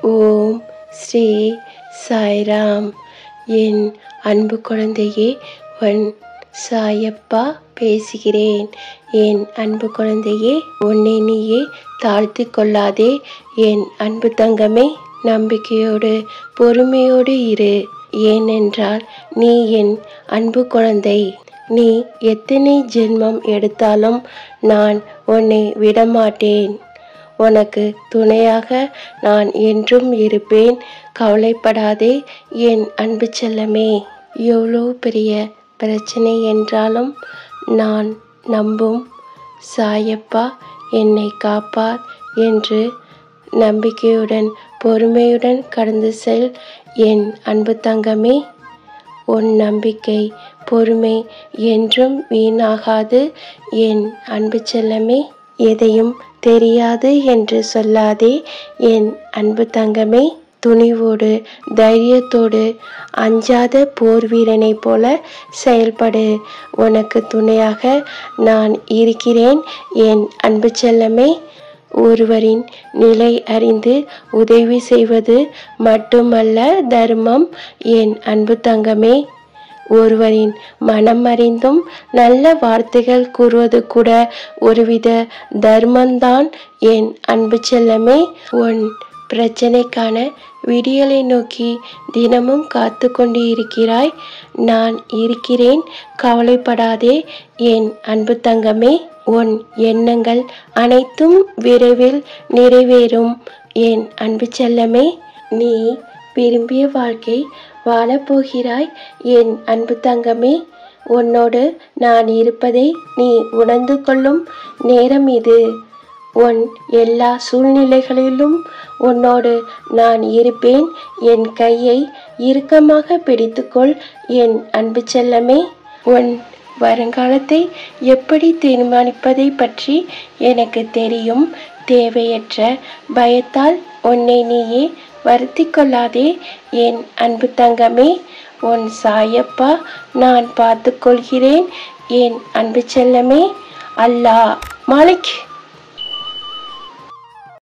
ஓம் ஸ்ரீ சாய்ராம். என் அன்பு குழந்தையே, உன் சாயப்பா பேசுகிறேன். என் அன்பு குழந்தையே, உன்னை நீயே தாழ்த்தி கொள்ளாதே. என் அன்பு தங்கமே, நம்பிக்கையோடு பொறுமையோடு இரு. ஏனென்றால் நீ என் அன்பு குழந்தை. நீ எத்தனை ஜென்மம் எடுத்தாலும் நான் உன்னை விடமாட்டேன். உனக்கு துணையாக நான் என்றும் இருப்பேன். கவலைப்படாதே என் அன்பு செல்லமே. எவ்வளோ பெரிய பிரச்சனை என்றாலும் நான் நம்பும் சாயப்பா என்னை காப்பார் என்று நம்பிக்கையுடன் பொறுமையுடன் கடந்து செல் என் அன்பு தங்கமே. உன் நம்பிக்கை பொறுமை என்றும் வீணாகாது என் அன்பு செல்லமே. எதையும் தெரியாது என்று சொல்லாதே என் அன்பு தங்கமே. துணிவோடு தைரியத்தோடு அஞ்சாத போர் வீரனை போல செயல்படு. உனக்கு துணையாக நான் இருக்கிறேன் என் அன்பு செல்லமே. ஒருவரின் நிலை அறிந்து உதவி செய்வது மட்டுமல்ல தர்மம் என் அன்பு தங்கமே. ஒருவரின் மனம் அறிந்தும் நல்ல வார்த்தைகள் கூறுவது கூட ஒருவித தர்மந்தான் என் அன்பு செல்லமே. உன் பிரச்சனைக்கான விடியலை நோக்கி தினமும் காத்து கொண்டு இருக்கிறாய். நான் இருக்கிறேன், கவலைப்படாதே என் அன்பு தங்கமே. உன் எண்ணங்கள் அனைத்தும் விரைவில் நிறைவேறும் என் அன்பு செல்லமே. நீ விரும்பிய வாழ்க்கை வாழப்போகிறாய் என் அன்பு தங்கமே. உன்னோடு நான் இருப்பதை நீ உணர்ந்து கொள்ளும் நேரம் இது. உன் எல்லா சூழ்நிலைகளிலும் உன்னோடு நான் இருப்பேன். என் கையை இறுக்கமாக பிடித்துக்கொள் என் அன்பு செல்லமே. உன் வருங்காலத்தை எப்படி தீர்மானிப்பதை பற்றி எனக்கு தெரியும். தேவையற்ற பயத்தால் உன்னை நீயே வருத்தி கொள்ளாதே என் அன்பு தங்கமே. உன் சாயப்பா நான் பார்த்து கொள்கிறேன் என் அன்பு செல்லமே. அல்லாஹ் மாலிக்.